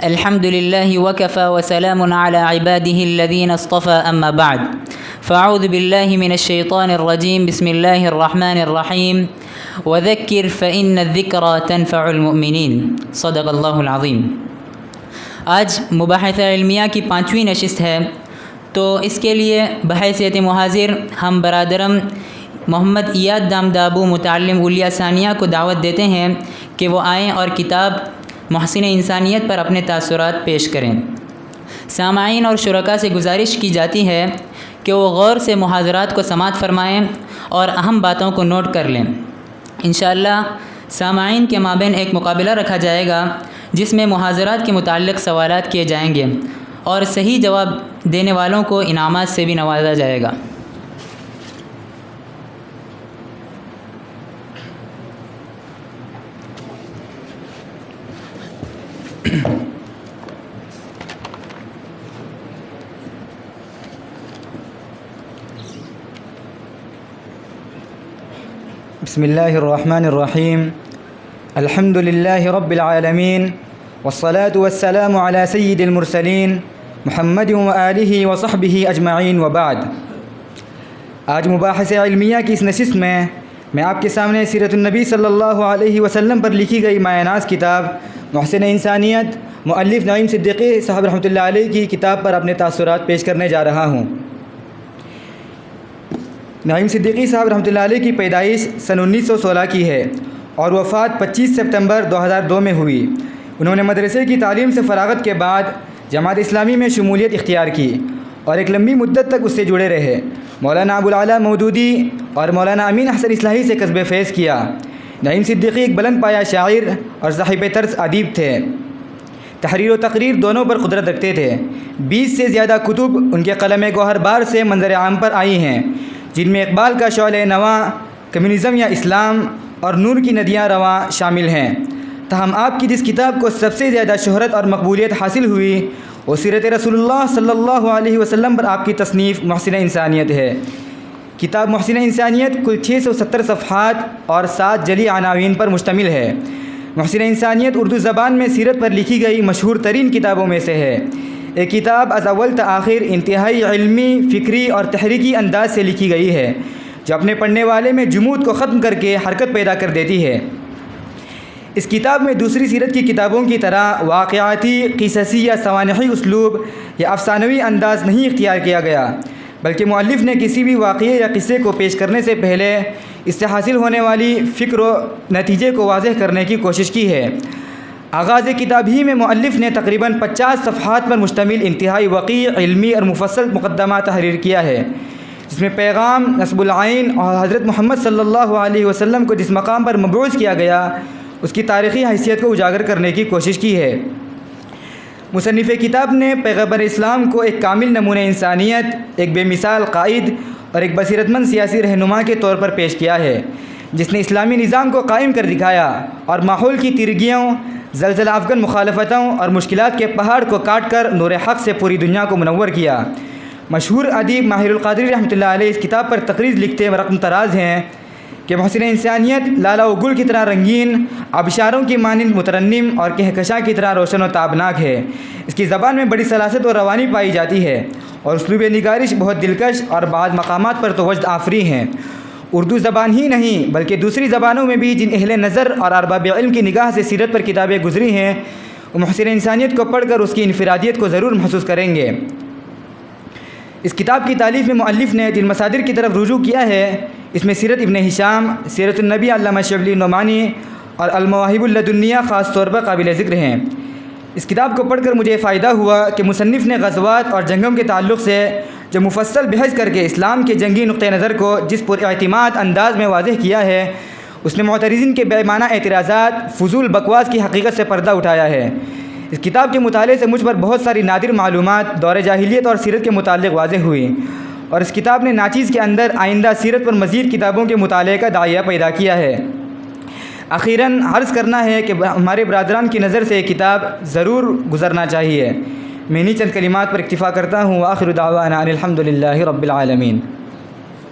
الحمد لله وكفى وسلام على عباده الذين اصطفى أما بعد فأعوذ بالله من الشيطان الرجيم بسم الله الرحمن الرحيم وذكر فإن الذكرى تنفع المؤمنين صدق اللہ العظیم۔ آج مباحثہ علمیہ کی 5ویں نشست ہے، تو اس کے لیے بحیثیت محاضر ہم برادرم محمد ایاد دامدابو متعلم الیہ ثانیہ کو دعوت دیتے ہیں کہ وہ آئیں اور کتاب محسن انسانیت پر اپنے تاثرات پیش کریں۔ سامعین اور شرکاء سے گزارش کی جاتی ہے کہ وہ غور سے محاضرات کو سماعت فرمائیں اور اہم باتوں کو نوٹ کر لیں۔ انشاءاللہ سامعین کے مابین ایک مقابلہ رکھا جائے گا جس میں محاضرات کے متعلق سوالات کیے جائیں گے اور صحیح جواب دینے والوں کو انعامات سے بھی نوازا جائے گا۔ بسم اللہ الرحمن الرحیم، الحمد للہ رب العالمین والصلاة والسلام علی سید المرسلین محمد وآلہ وصحبہ اجمعین وبعد۔ آج مباحث علمیہ کی اس نشست میں آپ کے سامنے سیرت النبی صلی اللہ علیہ وسلم پر لکھی گئی مایہ ناز کتاب محسن انسانیت مؤلف نعیم صدیقی صاحب رحمۃ اللہ علیہ کی کتاب پر اپنے تاثرات پیش کرنے جا رہا ہوں۔ نعیم صدیقی صاحب رحمۃ اللہ علیہ کی پیدائش سن 1916 کی ہے اور وفات 25 سپتمبر 2002 میں ہوئی۔ انہوں نے مدرسے کی تعلیم سے فراغت کے بعد جماعت اسلامی میں شمولیت اختیار کی اور ایک لمبی مدت تک اس سے جڑے رہے۔ مولانا ابوالعلا مودودی اور مولانا امین احسن اصلاحی سے کسب فیض کیا۔ نعیم صدیقی ایک بلند پایہ شاعر اور صاحب طرز ادیب تھے۔ تحریر و تقریر دونوں پر قدرت رکھتے تھے۔ 20 سے زیادہ کتب ان کے قلم گوہر بار سے منظر عام پر آئی ہیں، جن میں اقبال کا شعلہ نواں، کمیونزم یا اسلام اور نور کی ندیاں رواں شامل ہیں۔ تاہم آپ کی جس کتاب کو سب سے زیادہ شہرت اور مقبولیت حاصل ہوئی وہ سیرت رسول اللہ صلی اللہ علیہ وسلم پر آپ کی تصنیف محسن انسانیت ہے۔ کتاب محسن انسانیت کل 670 صفحات اور 7 جلی عناوین پر مشتمل ہے۔ محسن انسانیت اردو زبان میں سیرت پر لکھی گئی مشہور ترین کتابوں میں سے ہے۔ ایک کتاب از اول تا آخر انتہائی علمی، فکری اور تحریکی انداز سے لکھی گئی ہے، جو اپنے پڑھنے والے میں جمود کو ختم کر کے حرکت پیدا کر دیتی ہے۔ اس کتاب میں دوسری سیرت کی کتابوں کی طرح واقعاتی، قصصی یا سوانحی اسلوب یا افسانوی انداز نہیں اختیار کیا گیا، بلکہ مؤلف نے کسی بھی واقعے یا قصے کو پیش کرنے سے پہلے اس سے حاصل ہونے والی فکر و نتیجے کو واضح کرنے کی کوشش کی ہے۔ آغاز کتاب ہی میں مؤلف نے تقریباً 50 صفحات پر مشتمل انتہائی وقیع، علمی اور مفصل مقدمہ تحریر کیا ہے، جس میں پیغام، نصب العین اور حضرت محمد صلی اللہ علیہ وسلم کو جس مقام پر مبعوث کیا گیا اس کی تاریخی حیثیت کو اجاگر کرنے کی کوشش کی ہے۔ مصنف کتاب نے پیغمبر اسلام کو ایک کامل نمونہ انسانیت، ایک بے مثال قائد اور ایک بصیرت مند سیاسی رہنما کے طور پر پیش کیا ہے، جس نے اسلامی نظام کو قائم کر دکھایا اور ماحول کی تیرگیوں، زلزلہ افغان مخالفتوں اور مشکلات کے پہاڑ کو کاٹ کر نور حق سے پوری دنیا کو منور کیا۔ مشہور ادیب ماہر القادری رحمۃ اللہ علیہ اس کتاب پر تقریر لکھتے رقم طراز ہیں کہ محسن انسانیت لالا و گل کی طرح رنگین، آبشاروں کی مانند مترنم اور کہکشاں کی طرح روشن و تابناک ہے۔ اس کی زبان میں بڑی سلاست و روانی پائی جاتی ہے اور اسلوب نگارش بہت دلکش اور بعض مقامات پر تو وجد آفری ہیں۔ اردو زبان ہی نہیں بلکہ دوسری زبانوں میں بھی جن اہل نظر اور ارباب علم کی نگاہ سے سیرت پر کتابیں گزری ہیں، وہ محسن انسانیت کو پڑھ کر اس کی انفرادیت کو ضرور محسوس کریں گے۔ اس کتاب کی تالیف میں مؤلف نے جن مصادر کی طرف رجوع کیا ہے، اس میں سیرت ابن ہشام، سیرت النبی علامہ شبلی نعمانی اور المواہب اللدنیہ خاص طور پر قابل ذکر ہیں۔ اس کتاب کو پڑھ کر مجھے فائدہ ہوا کہ مصنف نے غزوات اور جنگوں کے تعلق سے جو مفصل بحث کر کے اسلام کے جنگی نقطہ نظر کو جس پر اعتماد انداز میں واضح کیا ہے، اس نے معترضین کے بے معنی اعتراضات، فضول بکواس کی حقیقت سے پردہ اٹھایا ہے۔ اس کتاب کے مطالعے سے مجھ پر بہت ساری نادر معلومات دور جاہلیت اور سیرت کے متعلق واضح ہوئی، اور اس کتاب نے ناچیز کے اندر آئندہ سیرت پر مزید کتابوں کے مطالعے کا داعیہ پیدا کیا ہے۔ اخیراً عرض کرنا ہے کہ ہمارے برادران کی نظر سے یہ کتاب ضرور گزرنا چاہیے۔ میں انہی چند کلمات پر اکتفا کرتا ہوں۔ وآخر دعوانا ان الحمد للہ رب العالمین۔